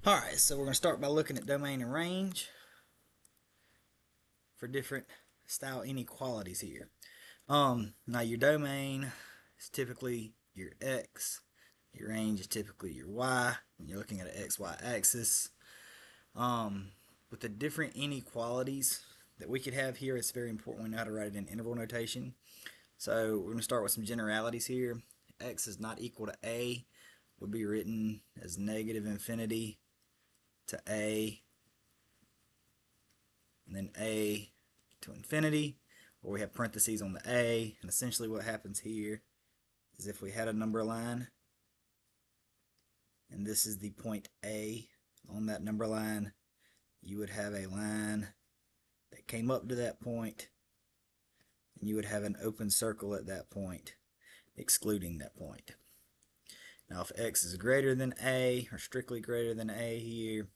Alright, so we're going to start by looking at domain and range for different style inequalities here. Now your domain is typically your x, your range is typically your y, and you're looking at an xy axis. With the different inequalities that we could have here, it's very important we know how to write it in interval notation. So we're going to start with some generalities here. X is not equal to a would be written as negative infinity to a, and then a to infinity, or we have parentheses on the a. And essentially what happens here is if we had a number line, and this is the point A on that number line, you would have a line that came up to that point, and you would have an open circle at that point, excluding that point. Now if x is greater than a, or strictly greater than a here,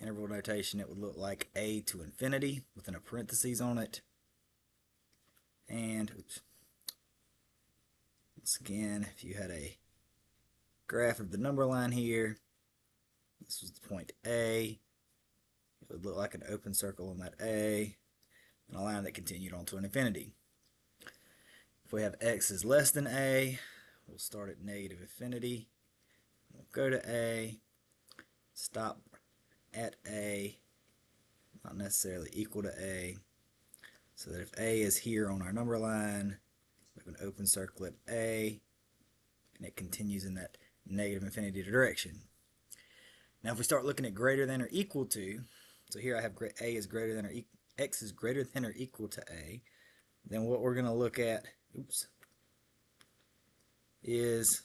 interval notation, it would look like a to infinity within a parentheses on it. And once again, if you had a graph of the number line here, this was the point A, it would look like an open circle on that A, and a line that continued on to an infinity. If we have x is less than A, we'll start at negative infinity, we'll go to A, stop at A, not necessarily equal to A, so that if A is here on our number line, we have an open circle at A, and it continues in that negative infinity direction. Now if we start looking at greater than or equal to, so here I have a is greater than or x is greater than or equal to a, then what we're going to look at, is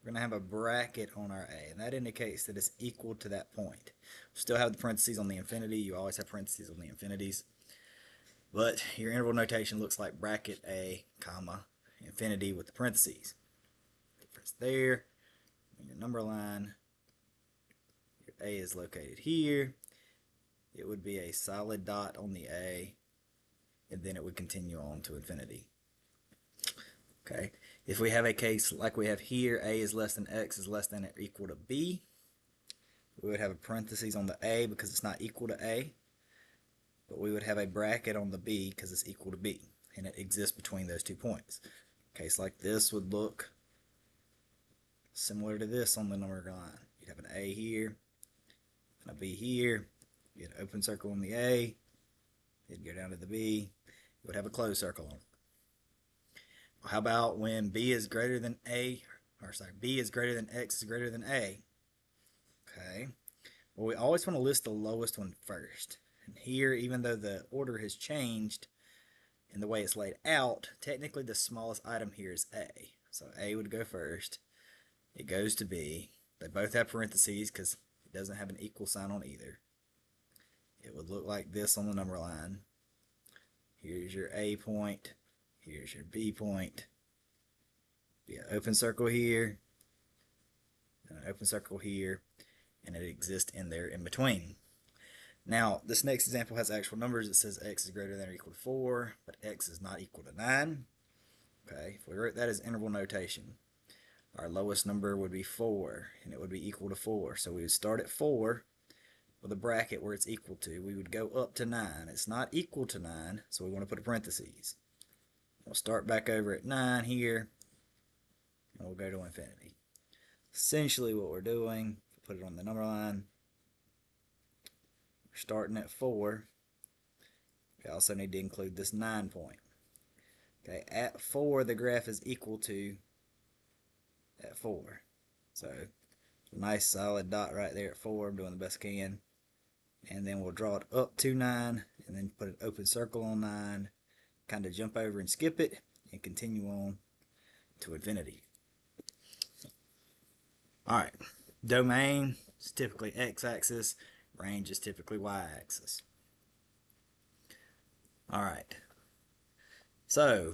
we're going to have a bracket on our a, and that indicates that it's equal to that point. We still have the parentheses on the infinity. You always have parentheses on the infinities, but your interval notation looks like bracket a, comma, infinity with the parentheses. Difference there. Your number line, your a is located here. It would be a solid dot on the a, and then it would continue on to infinity. Okay, if we have a case like we have here, a is less than x is less than or equal to b, we would have a parentheses on the a because it's not equal to a, but we would have a bracket on the b because it's equal to b, and it exists between those 2 points. A case like this would look similar to this on the number line. You'd have an a here and a b here. You get an open circle on the a, it'd go down to the b, you would have a closed circle on it. Well, how about when b is greater than a, or sorry, b is greater than x is greater than a? Okay, well, we always want to list the lowest one first. And here, even though the order has changed in the way it's laid out, technically the smallest item here is a. So a would go first, it goes to b. They both have parentheses because it doesn't have an equal sign on either. It would look like this on the number line. Here's your a point, here's your b point. Be an open circle here, and an open circle here, and it exists in there in between. Now, this next example has actual numbers. It says x is greater than or equal to 4, but x is not equal to 9. Okay, if we wrote that as interval notation, our lowest number would be 4, and it would be equal to 4. So we would start at 4 with a bracket where it's equal to. We would go up to 9. It's not equal to 9, so we want to put a parentheses. We'll start back over at 9 here, and we'll go to infinity. Essentially what we're doing, put it on the number line, we're starting at 4. We also need to include this 9 point. Okay, at 4 the graph is equal to at 4. So nice solid dot right there at 4. I'm doing the best I can. And then we'll draw it up to 9, and then put an open circle on 9, kind of jump over and skip it, and continue on to infinity. Alright, domain is typically x-axis, range is typically y-axis. Alright, so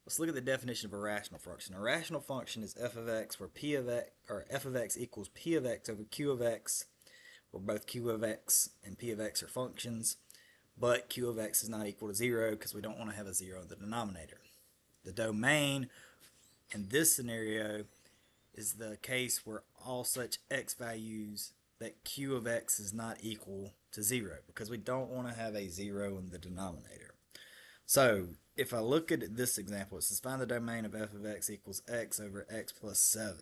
let's look at the definition of a rational function. A rational function is f of x where p of x, or f of x equals p of x over q of x, where both q of x and p of x are functions, but q of x is not equal to 0 because we don't want to have a 0 in the denominator. The domain in this scenario is the case where all such x values that q of x is not equal to 0, because we don't want to have a 0 in the denominator. So if I look at this example, it says find the domain of f of x equals x over x plus 7.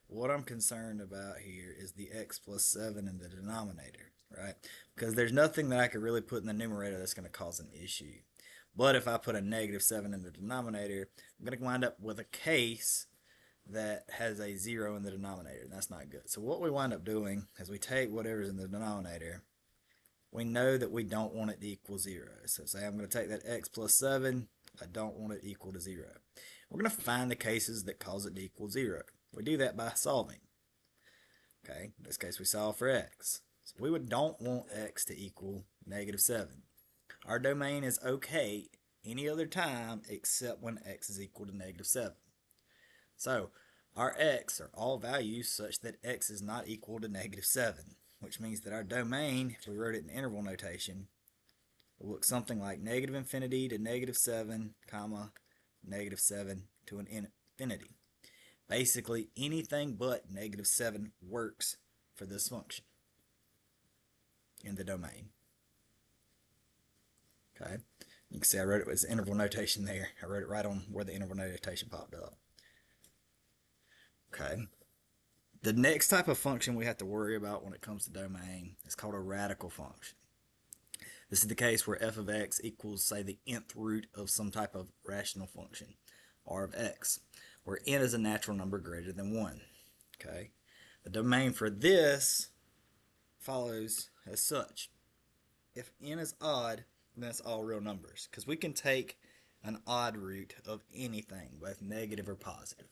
What I'm concerned about here is the x plus 7 in the denominator, right? Because there's nothing that I could really put in the numerator that's going to cause an issue. But if I put a negative 7 in the denominator, I'm going to wind up with a case that has a 0 in the denominator, and that's not good. So what we wind up doing is we take whatever's in the denominator. We know that we don't want it to equal 0. So say I'm going to take that x plus 7. I don't want it equal to 0. We're going to find the cases that cause it to equal 0. We do that by solving. Okay, in this case we solve for x. So we don't want x to equal negative 7. Our domain is okay any other time except when x is equal to negative 7. So our x are all values such that x is not equal to negative 7, which means that our domain, if we wrote it in interval notation, will look something like negative infinity to negative 7, comma, negative 7 to an infinity. Basically, anything but negative 7 works for this function in the domain. Okay, you can see I wrote it as interval notation there. I wrote it right on where the interval notation popped up. Okay, the next type of function we have to worry about when it comes to domain is called a radical function. This is the case where f of x equals, say, the nth root of some type of rational function, r of x, where n is a natural number greater than 1. Okay, the domain for this follows as such. If n is odd, then it's all real numbers, because we can take an odd root of anything, both negative or positive.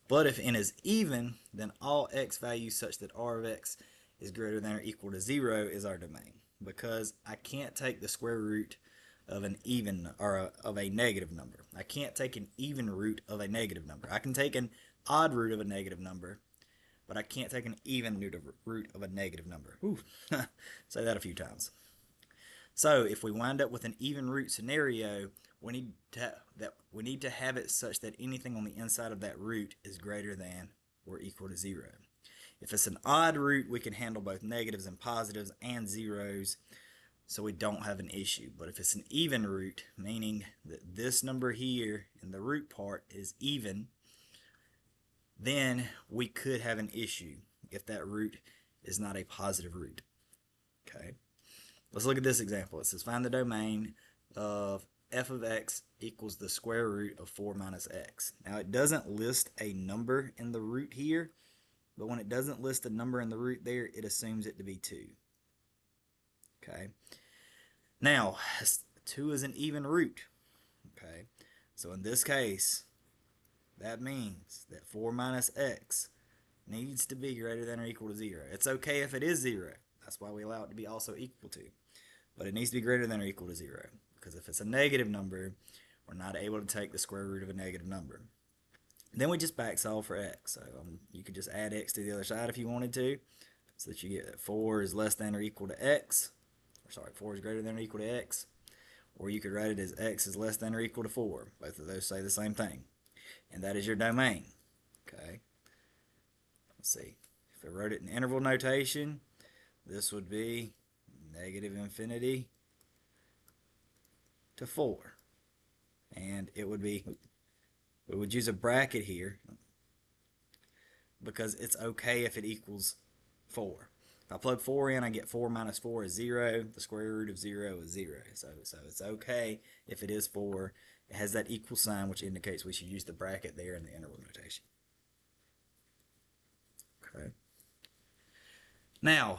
But if n is even, then all x values such that r of x is greater than or equal to 0 is our domain, because I can't take the square root of an even or of a negative number. I can't take an even root of a negative number. I can take an odd root of a negative number, but I can't take an even root of a negative number. Ooh, say that a few times. So if we wind up with an even root scenario, we need to have it such that anything on the inside of that root is greater than or equal to 0. If it's an odd root, we can handle both negatives and positives and zeros, so we don't have an issue. But if it's an even root, meaning that this number here in the root part is even, then we could have an issue if that root is not a positive root. Okay, let's look at this example. It says find the domain of f of x equals the square root of 4 minus x. Now it doesn't list a number in the root here, but when it doesn't list a number in the root there, it assumes it to be 2. Okay, now 2 is an even root. Okay, so in this case, that means that 4 minus x needs to be greater than or equal to 0. It's okay if it is 0. That's why we allow it to be also equal to. But it needs to be greater than or equal to 0. Because if it's a negative number, we're not able to take the square root of a negative number. Then we just back solve for x. So you could just add x to the other side if you wanted to, so that you get that 4 is less than or equal to x. Or sorry, 4 is greater than or equal to x. Or you could write it as x is less than or equal to 4. Both of those say the same thing. And that is your domain. Okay. Let's see. If I wrote it in interval notation, this would be negative infinity to 4. And it would be, we would use a bracket here because it's okay if it equals 4. If I plug 4 in, I get 4 minus 4 is 0. The square root of 0 is 0. So it's okay if it is 4. It has that equal sign, which indicates we should use the bracket there in the interval notation. Okay. Now,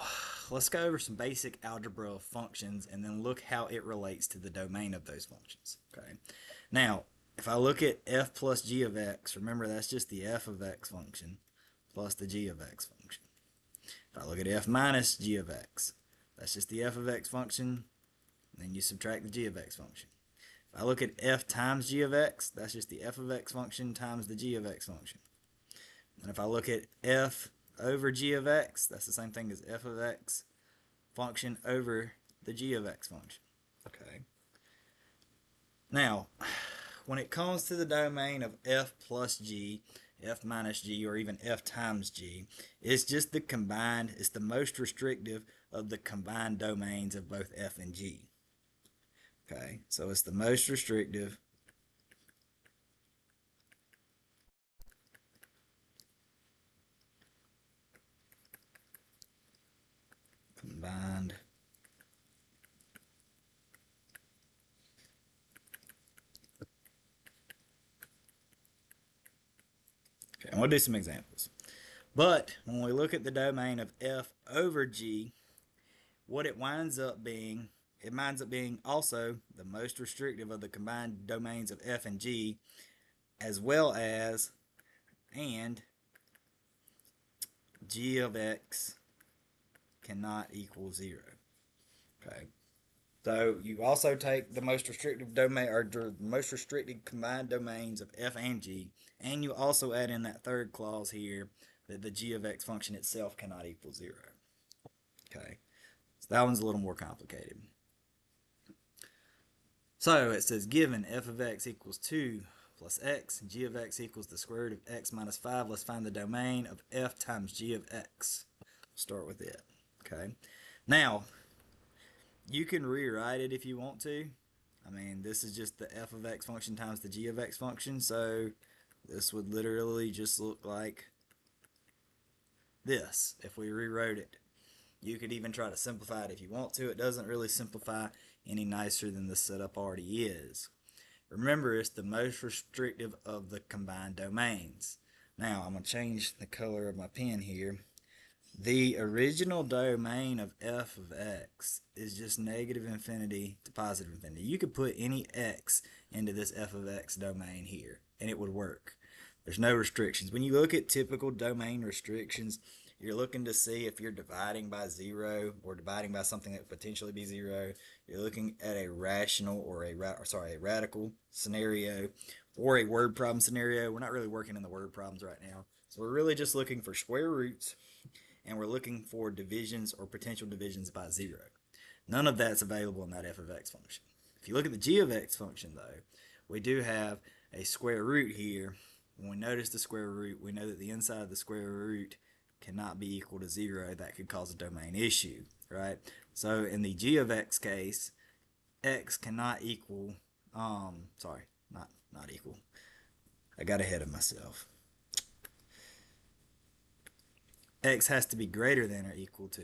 let's go over some basic algebra of functions and then look how it relates to the domain of those functions. Okay. Now, if I look at f plus g of x, remember that's just the f of x function plus the g of x function. If I look at f minus g of x, that's just the f of x function, and then you subtract the g of x function. If I look at f times g of x, that's just the f of x function times the g of x function. And if I look at f over g of x, that's the same thing as f of x function over the g of x function. Okay. Now, when it comes to the domain of f plus g, f minus g, or even f times g. It's just the combined, it's the most restrictive of the combined domains of both f and g. Okay, so it's the most restrictive combined Okay, and we'll do some examples. But when we look at the domain of f over g, what it winds up being, it winds up being also the most restrictive of the combined domains of f and g, as well as, and g of x cannot equal 0. Okay. So you also take the most restrictive domain, or the most restricted combined domains of f and g, and you also add in that third clause here that the g of x function itself cannot equal 0. Okay, so that one's a little more complicated. So it says given f of x equals 2 plus x, g of x equals the square root of x minus 5. Let's find the domain of f times g of x. We'll start with it. Okay, now you can rewrite it if you want to. I mean, this is just the f of x function times the g of x function, so this would literally just look like this if we rewrote it. You could even try to simplify it if you want to. It doesn't really simplify any nicer than the setup already is. Remember, it's the most restrictive of the combined domains. Now, I'm going to change the color of my pen here. The original domain of f of x is just negative infinity to positive infinity. You could put any x into this f of x domain here, and it would work. There's no restrictions. When you look at typical domain restrictions, you're looking to see if you're dividing by 0 or dividing by something that could potentially be 0. You're looking at a rational or a radical scenario or a word problem scenario. We're not really working in the word problems right now. So we're really just looking for square roots, and we're looking for divisions or potential divisions by 0. None of that's available in that f of x function. If you look at the g of x function, though, we do have a square root here. When we notice the square root, we know that the inside of the square root cannot be equal to 0. That could cause a domain issue, right? So in the g of x case, x cannot equal, not equal. I got ahead of myself. X has to be greater than or equal to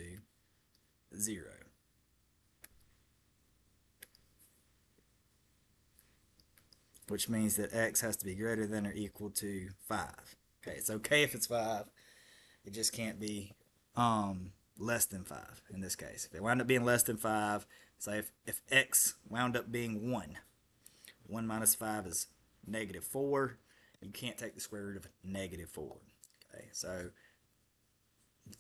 0. Which means that x has to be greater than or equal to 5. Okay, it's okay if it's 5. It just can't be less than 5 in this case. If it wound up being less than 5, say if x wound up being 1, 1 minus 5 is negative 4. You can't take the square root of negative 4. Okay, so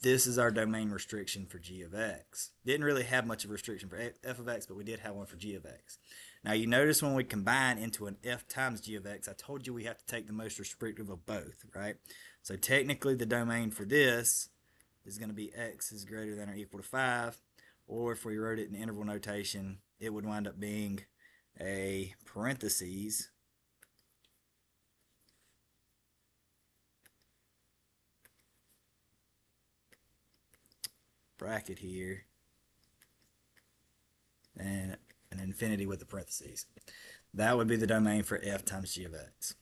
this is our domain restriction for g of x. Didn't really have much of a restriction for f of x, but we did have one for g of x. Now you notice when we combine into an f times g of x, I told you we have to take the most restrictive of both, right? So technically the domain for this is going to be x is greater than or equal to 5, or if we wrote it in interval notation, it would wind up being a parentheses bracket here and an infinity with the parentheses. That would be the domain for f times g of x.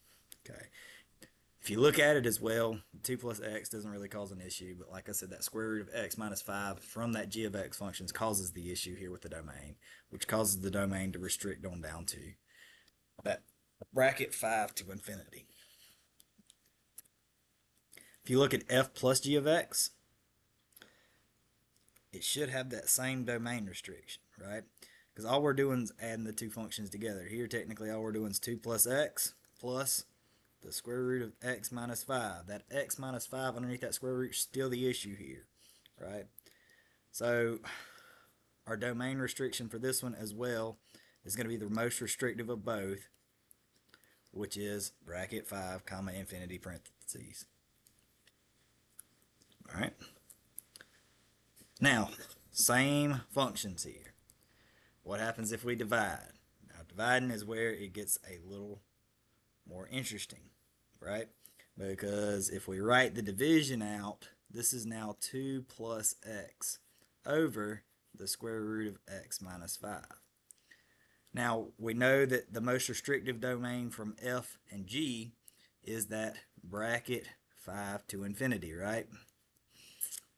Okay. If you look at it as well, 2 plus x doesn't really cause an issue, but like I said, that square root of x minus 5 from that g of x functions causes the issue here with the domain, which causes the domain to restrict on down to that bracket 5 to infinity. If you look at f plus g of x, it should have that same domain restriction, right? Because all we're doing is adding the two functions together. Here, technically, all we're doing is 2 plus x plus the square root of x minus 5. That x minus 5 underneath that square root is still the issue here, right? So our domain restriction for this one as well is going to be the most restrictive of both, which is bracket 5 comma infinity parentheses. All right. Now, same functions here. What happens if we divide? Now, dividing is where it gets a little more interesting, right? because if we write the division out, this is now 2 plus x over the square root of x minus 5. Now, we know that the most restrictive domain from f and g is that bracket 5 to infinity, right?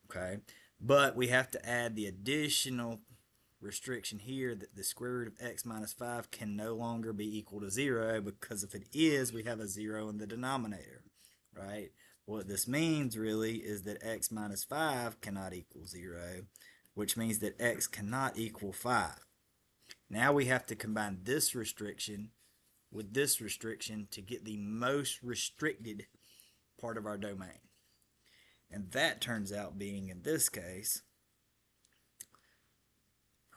Okay, but we have to add the additional restriction here that the square root of x minus 5 can no longer be equal to 0, because if it is, we have a 0 in the denominator, right? What this means really is that x minus 5 cannot equal 0, which means that x cannot equal 5. Now we have to combine this restriction with this restriction to get the most restricted part of our domain. And that turns out being, in this case,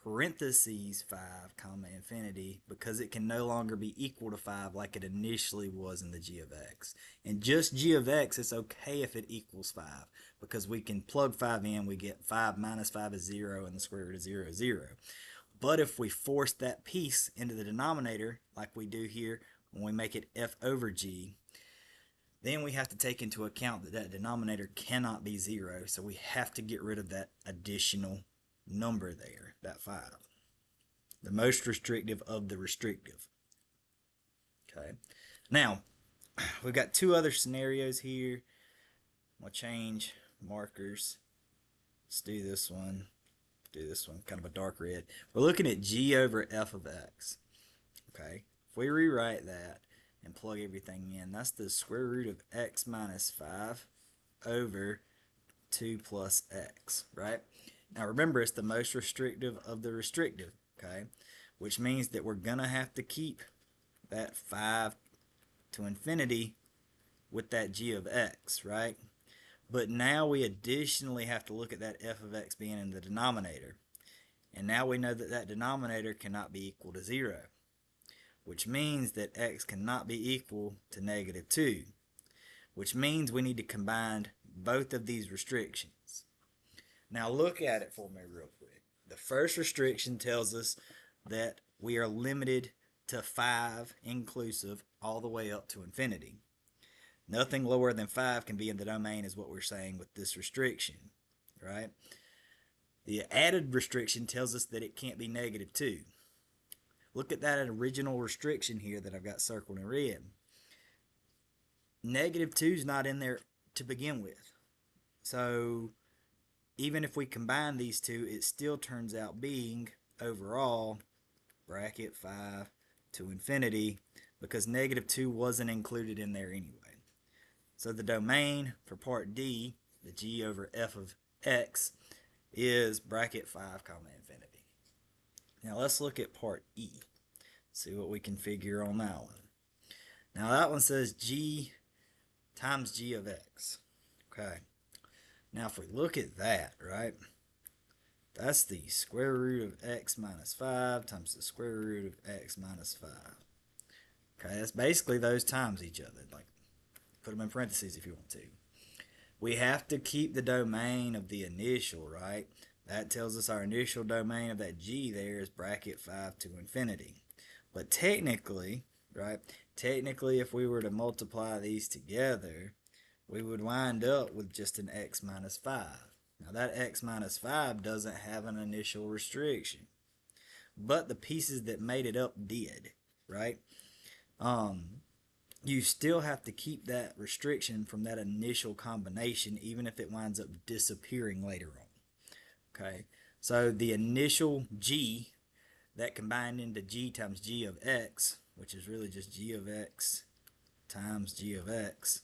parentheses 5 comma infinity, because it can no longer be equal to 5 like it initially was in the g of x. And just g of x, it's okay if it equals 5, because we can plug 5 in, we get 5 minus 5 is 0, and the square root of 0 is 0. But if we force that piece into the denominator, like we do here when we make it f over g, then we have to take into account that that denominator cannot be 0, so we have to get rid of that additional number there, that 5. The most restrictive of the restrictive. Okay. Now, we've got two other scenarios here. I'm going to change markers. Let's do this one. Kind of a dark red. We're looking at g over f of x. Okay. If we rewrite that and plug everything in, that's the square root of x minus 5 over 2 plus x, right? Now remember, it's the most restrictive of the restrictive, okay? Which means that we're going to have to keep that 5 to infinity with that g of x, right? But now we additionally have to look at that f of x being in the denominator. And now we know that that denominator cannot be equal to 0, which means that x cannot be equal to negative 2, which means we need to combine both of these restrictions. Now look at it for me real quick. The first restriction tells us that we are limited to 5 inclusive all the way up to infinity. Nothing lower than 5 can be in the domain, is what we're saying with this restriction, right? The added restriction tells us that it can't be negative 2. Look at that original restriction here that I've got circled in red. Negative 2 is not in there to begin with. So even if we combine these two, it still turns out being overall bracket 5 to infinity, because negative 2 wasn't included in there anyway. So the domain for part D, the g over f of x, is bracket 5 comma infinity. Now let's look at part E. See what we can figure on that one. Now that one says g times g of x. Okay. Now if we look at that, right, that's the square root of x minus 5 times the square root of x minus 5. Okay, that's basically those times each other. Like, put them in parentheses if you want to. We have to keep the domain of the initial, right? That tells us our initial domain of that g there is bracket 5 to infinity. But technically, right, if we were to multiply these together, we would wind up with just an x minus 5. Now that x minus 5 doesn't have an initial restriction, but the pieces that made it up did, right? You still have to keep that restriction from that initial combination, even if it winds up disappearing later on. Okay, so the initial g that combined into g times g of x, which is really just g of x times g of x,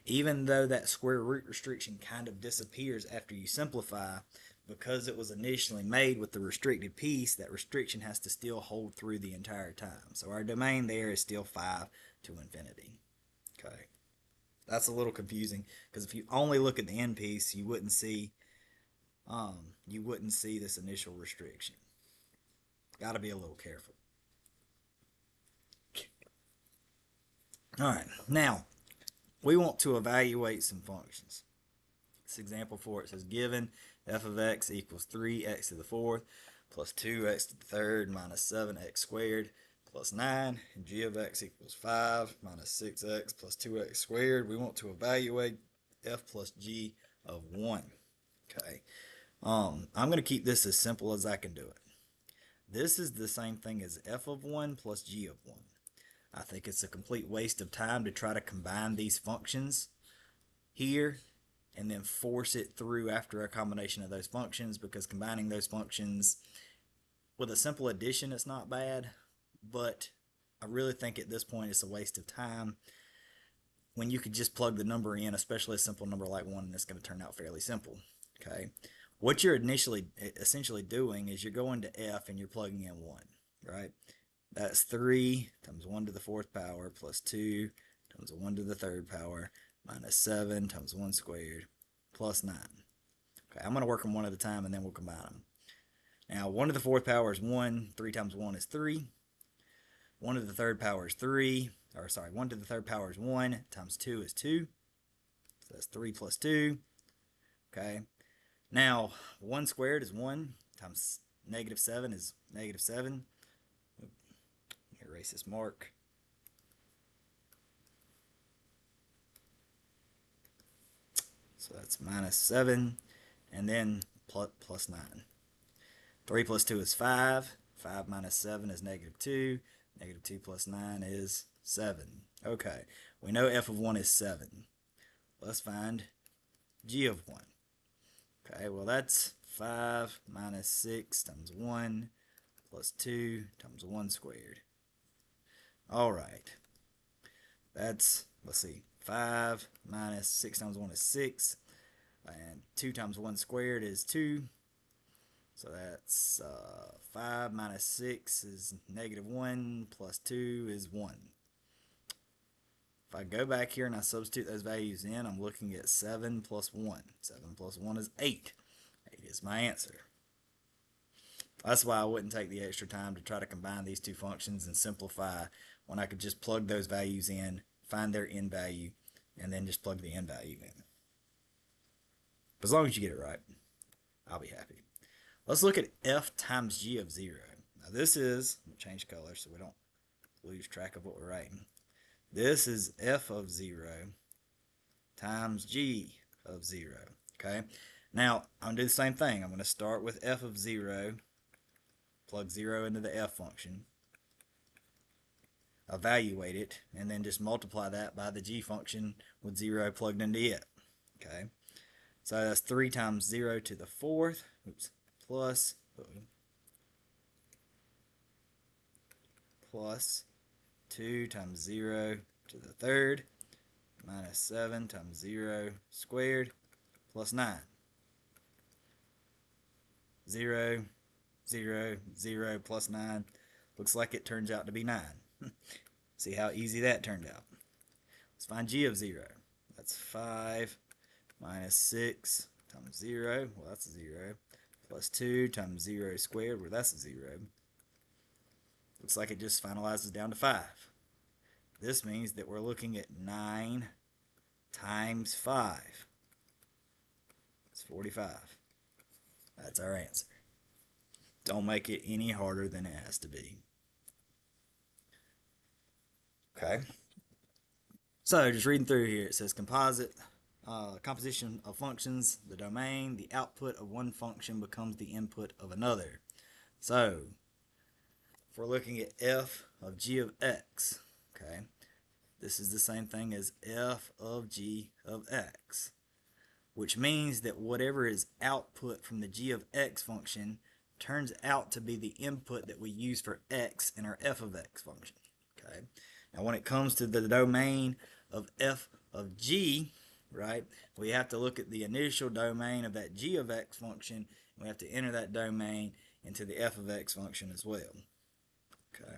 even though that square root restriction kind of disappears after you simplify, because it was initially made with the restricted piece, that restriction has to still hold through the entire time. So our domain there is still 5 to infinity. Okay, that's a little confusing, because if you only look at the end piece, you wouldn't see this initial restriction. Got to be a little careful. All right, now we want to evaluate some functions. This example 4, it says given f of x equals 3x to the 4th plus 2x to the 3rd minus 7x squared plus 9, and g of x equals 5 minus 6x plus 2x squared. We want to evaluate f plus g of 1. Okay. I'm going to keep this as simple as I can do it. This is the same thing as f of 1 plus g of 1. I think it's a complete waste of time to try to combine these functions here and then force it through after a combination of those functions, because combining those functions with a simple addition is not bad, but I really think at this point it's a waste of time when you could just plug the number in, especially a simple number like 1, and it's going to turn out fairly simple. Okay, what you're essentially doing is you're going to f and you're plugging in 1, right? That's 3 times 1 to the 4th power plus 2 times 1 to the 3rd power minus 7 times 1 squared plus 9. Okay, I'm going to work them one at a time and then we'll combine them. Now, 1 to the 4th power is 1. 3 times 1 is 3. 1 to the 3rd power is 3. 1 to the 3rd power is 1 times 2 is 2. So that's 3 plus 2. Okay. Now, 1 squared is 1 times negative 7 is negative 7. Erase this mark. So that's minus 7, and then plus 9. 3 plus 2 is 5. 5 minus 7 is negative 2. Negative 2 plus 9 is 7. Okay, we know f of 1 is 7. Let's find g of 1. Okay, well that's 5 minus 6 times 1 plus 2 times 1 squared. All right, that's, let's see, 5 minus 6 times 1 is 6, and 2 times 1 squared is 2. So that's 5 minus 6 is negative 1 plus 2 is 1. If I go back here and I substitute those values in, I'm looking at 7 plus 1. 7 plus 1 is 8. 8 is my answer. That's why I wouldn't take the extra time to try to combine these two functions and simplify when I could just plug those values in, find their n value, and then just plug the n value in. As long as you get it right, I'll be happy. Let's look at f times g of 0. Now this is, we'll change color so we don't lose track of what we're writing. This is f of 0 times g of 0. Okay, now I'm going to do the same thing. I'm going to start with f of 0, plug 0 into the f function, evaluate it, and then just multiply that by the g function with 0 plugged into it. Okay, so that's 3 times 0 to the 4th, plus 2 times 0 to the 3rd minus 7 times 0 squared plus 9. 0, 0, 0 plus 9. Looks like it turns out to be 9. See how easy that turned out. Let's find g of 0. That's 5 minus 6 times 0. Well, that's 0. Plus 2 times 0 squared. Well, that's 0. Looks like it just finalizes down to 5. This means that we're looking at 9 times 5. It's 45. That's our answer. Don't make it any harder than it has to be. Okay. So just reading through here, it says composition of functions, the domain, the output of one function becomes the input of another. So if we're looking at f of g of x, okay, this is the same thing as f of g of x, which means that whatever is output from the g of x function turns out to be the input that we use for x in our f of x function. Okay. Now when it comes to the domain of f of g, right, we have to look at the initial domain of that g of x function, and we have to enter that domain into the f of x function as well. Okay.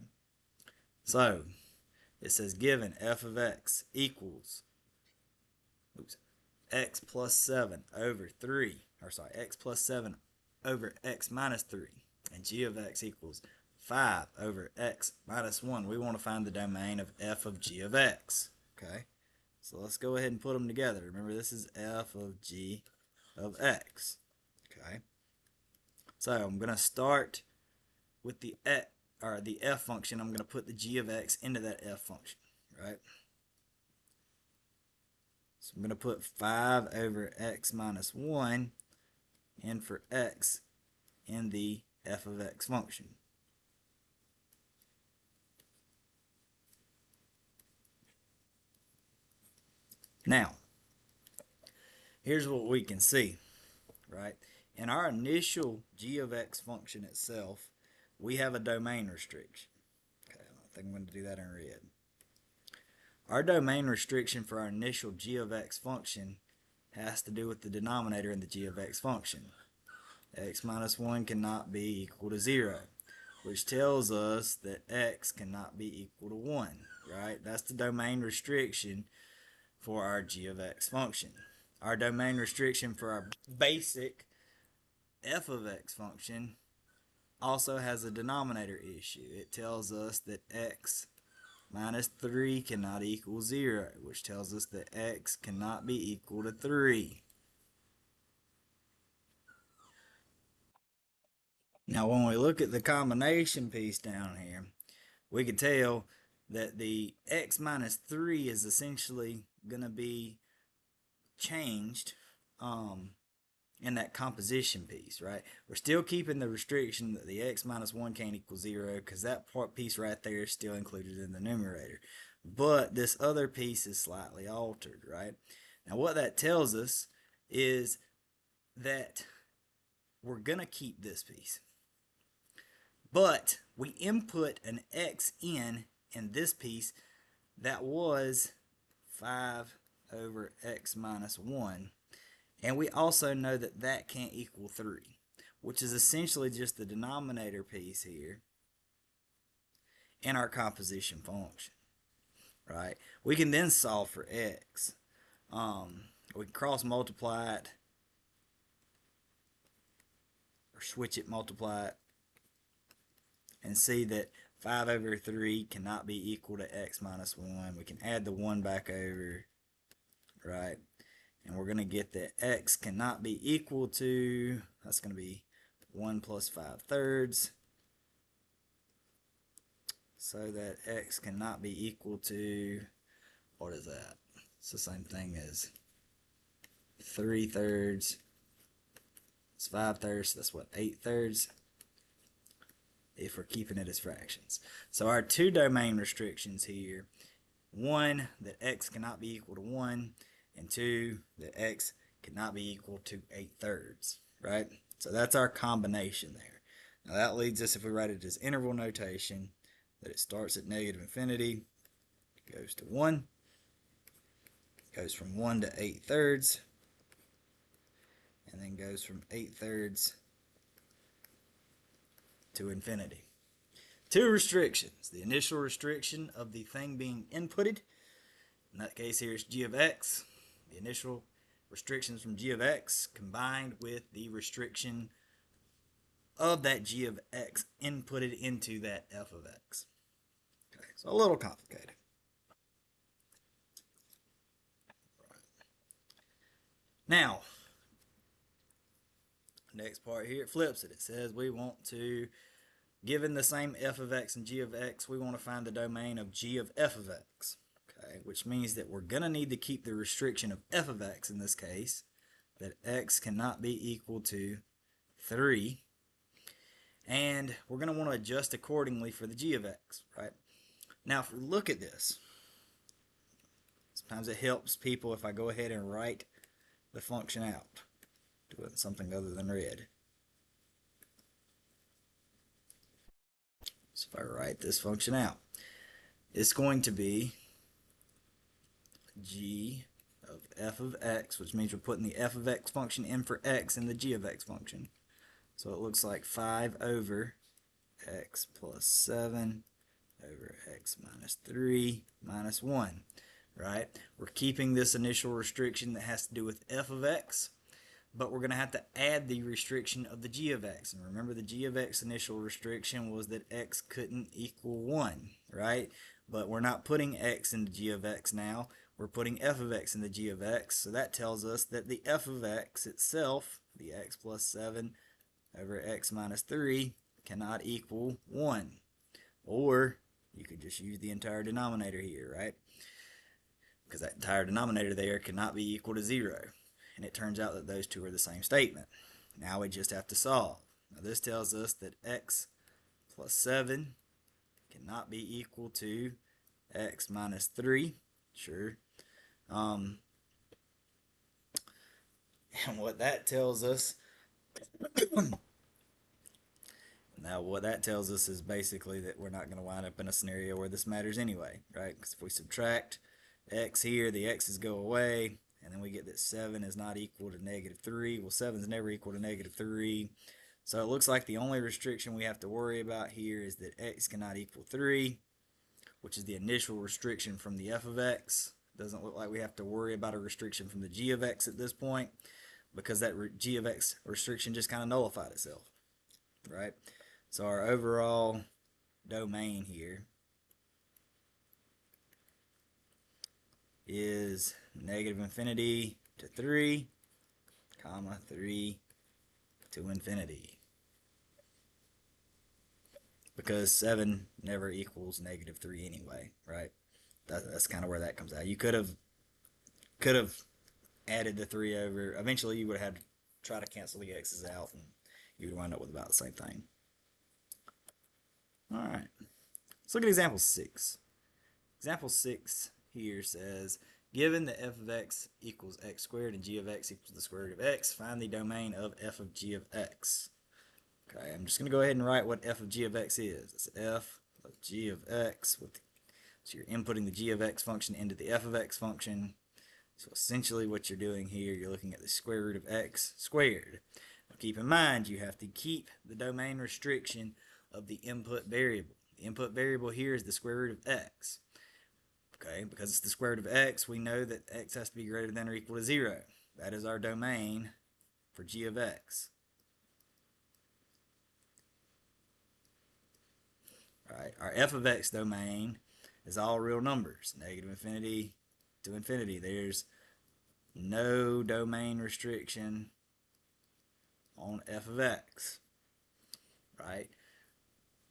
So it says given f of x equals x plus 7 over 3, x plus 7 over x minus 3, and g of x equals 5 over x minus 1. We want to find the domain of f of g of x. Okay, so let's go ahead and put them together. Remember, this is f of g of x. Okay, so I'm going to start with the or the f function, I'm going to put the g of x into that f function, right? So I'm going to put 5 over x minus 1 in for x in the f of x function. Now, here's what we can see, right? In our initial g of x function itself, we have a domain restriction. Okay, I think I'm going to do that in red. Our domain restriction for our initial g of x function has to do with the denominator in the g of x function. X minus 1 cannot be equal to 0, which tells us that x cannot be equal to 1, right? That's the domain restriction for our g of x function. Our domain restriction for our basic f of x function also has a denominator issue. It tells us that x minus 3 cannot equal 0, which tells us that x cannot be equal to 3. Now, when we look at the combination piece down here, we can tell that the x minus 3 is essentially going to be changed in that composition piece, right? We're still keeping the restriction that the x minus 1 can't equal 0 because that part piece right there is still included in the numerator. But this other piece is slightly altered, right? Now, what that tells us is that we're going to keep this piece. But we input an x in this piece that was 5 over x minus 1. And we also know that that can't equal 3, which is essentially just the denominator piece here in our composition function, right? We can then solve for x. We can cross multiply it or switch it, multiply it, and see that 5 over 3 cannot be equal to x minus 1. We can add the 1 back over, right? And we're going to get that x cannot be equal to, that's going to be 1 plus 5/3. So that x cannot be equal to, what is that? It's the same thing as 3/3. It's 5/3, so that's what, 8/3? If we're keeping it as fractions. So our two domain restrictions here, one, that x cannot be equal to 1, and 2, that x cannot be equal to 8/3, right? So that's our combination there. Now that leads us, if we write it as interval notation, that it starts at negative infinity, goes to 1, goes from 1 to 8/3, and then goes from 8/3 to infinity. Two restrictions. The initial restriction of the thing being inputted, in that case here is g of x. The initial restrictions from g of x combined with the restriction of that g of x inputted into that f of x. Okay, so a little complicated. Now, next part here, it flips it. It says we want to, given the same f of x and g of x, we want to find the domain of g of f of x. Okay, which means that we're going to need to keep the restriction of f of x in this case, that x cannot be equal to 3. And we're going to want to adjust accordingly for the g of x, right? Now, if we look at this, sometimes it helps people if I go ahead and write the function out, doing something other than red. So if I write this function out, it's going to be g of f of x, which means we're putting the f of x function in for x in the g of x function. So it looks like 5 over x plus 7 over x minus 3 minus 1, right? We're keeping this initial restriction that has to do with f of x, but we're going to have to add the restriction of the g of x. And remember, the g of x initial restriction was that x couldn't equal 1, right? But we're not putting x in the g of x now. We're putting f of x in the g of x. So that tells us that the f of x itself, the x plus 7 over x minus 3, cannot equal 1. Or you could just use the entire denominator here, right? Because that entire denominator there cannot be equal to 0. And it turns out that those two are the same statement. Now we just have to solve. Now this tells us that x plus 7 cannot be equal to x minus 3. Sure. And what that tells us Now, what that tells us is basically that we're not going to wind up in a scenario where this matters anyway, right? Because if we subtract x here, the x's go away, and then we get that 7 is not equal to negative 3. Well, 7 is never equal to negative 3. So it looks like the only restriction we have to worry about here is that x cannot equal 3, which is the initial restriction from the f of x. Doesn't look like we have to worry about a restriction from the g of x at this point, because that g of x restriction just kind of nullified itself, right? So our overall domain here is negative infinity to 3, comma 3 to infinity. Because 7 never equals negative 3 anyway, right? That's kind of where that comes out. You could have added the 3 over. Eventually you would have had to try to cancel the x's out, and you would wind up with about the same thing. All right, let's look at example 6. Example 6 here says, given that f of x equals x squared and g of x equals the square root of x, find the domain of f of g of x. Okay, I'm just going to go ahead and write what f of g of x is. It's f of g of x. So you're inputting the g of x function into the f of x function. So essentially what you're doing here, you're looking at the square root of x squared. Now keep in mind, you have to keep the domain restriction of the input variable. The input variable here is the square root of x. Okay, because it's the square root of x, we know that x has to be greater than or equal to 0. That is our domain for g of x. Right, our f of x domain is all real numbers, negative infinity to infinity. There's no domain restriction on f of x, right?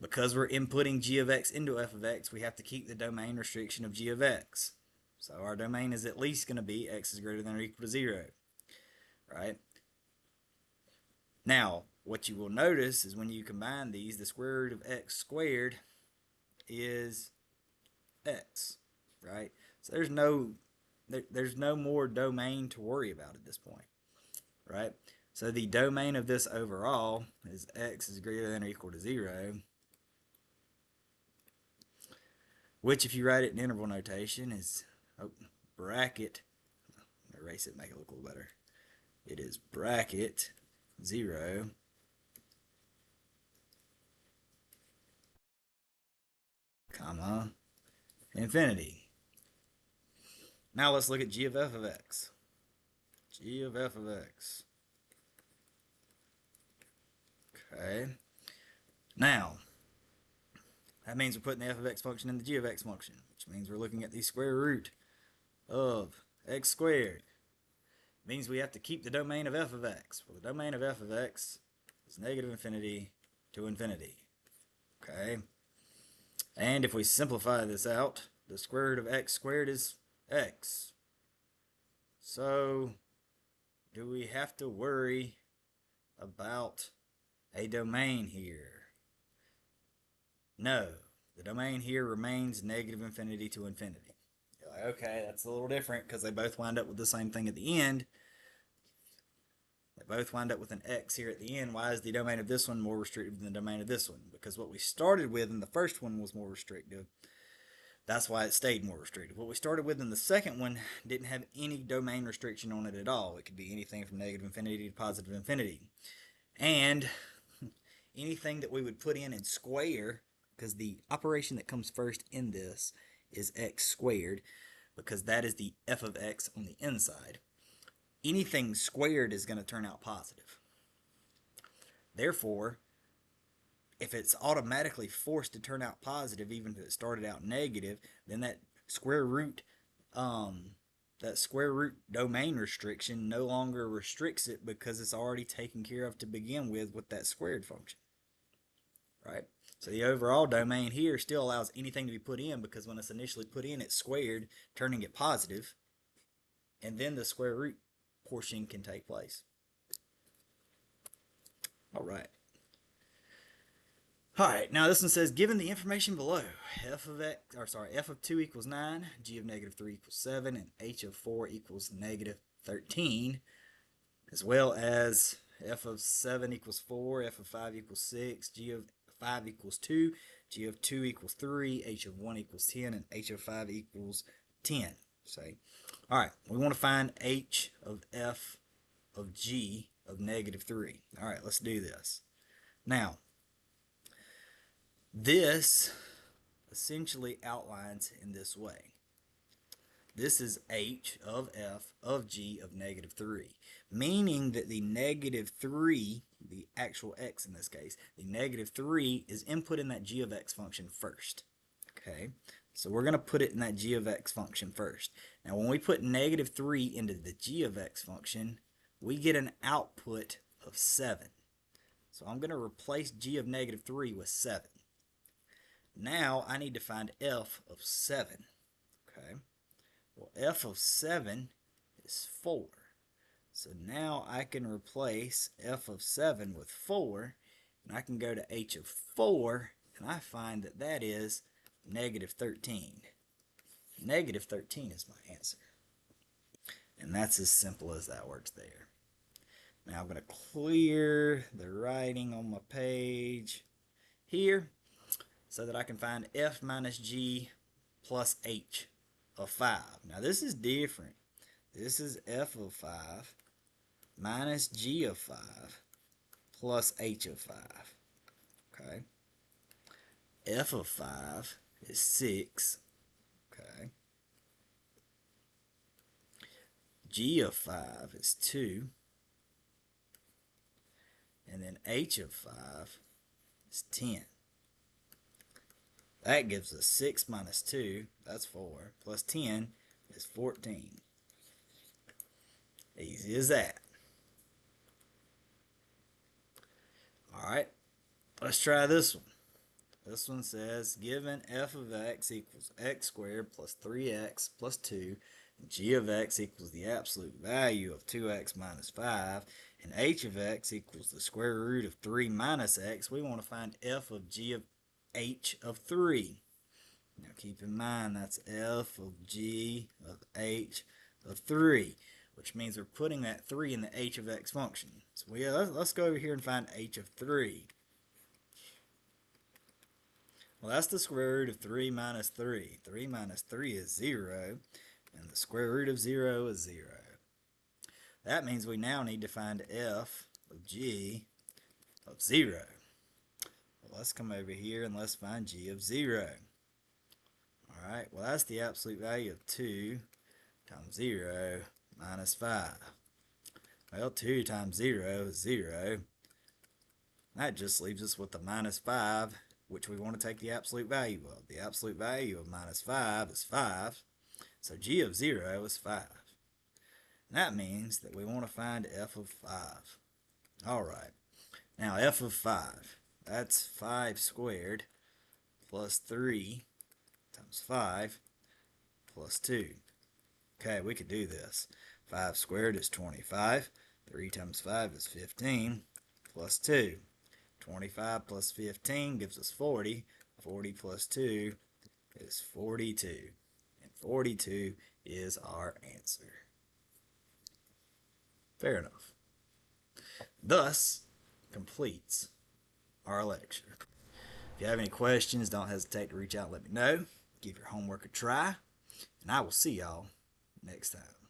Because we're inputting g of x into f of x, we have to keep the domain restriction of g of x. So our domain is at least going to be x is greater than or equal to 0, right? Now, what you will notice is when you combine these, the square root of x squared is x, right? So there's no more domain to worry about at this point, right? So the domain of this overall is x is greater than or equal to 0, which if you write it in interval notation is bracket, erase it, make it look a little better. It is bracket 0, comma, infinity. Now let's look at g of f of x. G of f of x. Okay. Now, that means we're putting the f of x function in the g of x function, which means we're looking at the square root of x squared. It means we have to keep the domain of f of x. Well, the domain of f of x is negative infinity to infinity. Okay. And if we simplify this out, the square root of x squared is x. So, do we have to worry about a domain here? No. The domain here remains negative infinity to infinity. You're like, okay, that's a little different because they both wind up with the same thing at the end. They both wind up with an x here at the end. Why is the domain of this one more restrictive than the domain of this one? Because what we started with in the first one was more restrictive. That's why it stayed more restrictive. What we started with in the second one didn't have any domain restriction on it at all. It could be anything from negative infinity to positive infinity. And anything that we would put in square, because the operation that comes first in this is x squared, because that is the f of x on the inside. Anything squared is going to turn out positive. Therefore, if it's automatically forced to turn out positive, even if it started out negative, then that square root domain restriction no longer restricts it because it's already taken care of to begin with that squared function, right? So the overall domain here still allows anything to be put in, because when it's initially put in, it's squared, turning it positive, and then the square root portion can take place. All right. All right, now this one says, given the information below, f of 2 equals 9, g of negative 3 equals 7, and h of 4 equals negative 13, as well as f of 7 equals 4, f of 5 equals 6, g of 5 equals 2, g of 2 equals 3, h of 1 equals 10, and h of 5 equals 10. Say, all right, we want to find h of f of g of negative 3. All right, let's do this. Now, this essentially outlines in this way. This is h of f of g of negative 3, meaning that the negative 3, the actual x in this case, the negative 3 is input in that g of x function first. Okay, so we're going to put it in that g of x function first. Now, when we put negative 3 into the g of x function, we get an output of 7. So I'm going to replace g of negative 3 with 7. Now I need to find f of 7. Okay, well, f of 7 is 4. So now I can replace f of 7 with 4, and I can go to h of 4, and I find that that is negative 13. Negative 13 is my answer. And that's as simple as that works there. Now I'm going to clear the writing on my page here so that I can find f minus g plus h of 5. Now this is different. This is f of 5 minus g of 5 plus h of 5. Okay. F of 5 is 6. Okay. G of 5 is 2. And then h of 5 is 10. That gives us 6 minus 2, that's 4, plus 10 is 14. Easy as that. Alright, let's try this one. This one says, given f of x equals x squared plus 3x plus 2, and g of x equals the absolute value of 2x minus 5, and h of x equals the square root of 3 minus x, we want to find f of g of h of 3. Now keep in mind that's f of g of h of 3, which means we're putting that 3 in the h of x function. So let's go over here and find h of 3. Well, that's the square root of 3 minus 3. 3 minus 3 is 0, and the square root of 0 is 0. That means we now need to find f of g of 0. Well, let's come over here and let's find g of 0. Alright, well that's the absolute value of 2 times 0 minus 5. Well, 2 times 0 is 0. That just leaves us with the minus 5, which we want to take the absolute value of. The absolute value of minus 5 is 5, so g of 0 is 5. And that means that we want to find f of 5. Alright, now f of 5, that's 5 squared plus 3 times 5 plus 2. Okay, we could do this. 5 squared is 25. 3 times 5 is 15 plus 2. 25 plus 15 gives us 40. 40 plus 2 is 42. And 42 is our answer. Fair enough. Thus completes our lecture. If you have any questions, don't hesitate to reach out and let me know. Give your homework a try, and I will see y'all next time.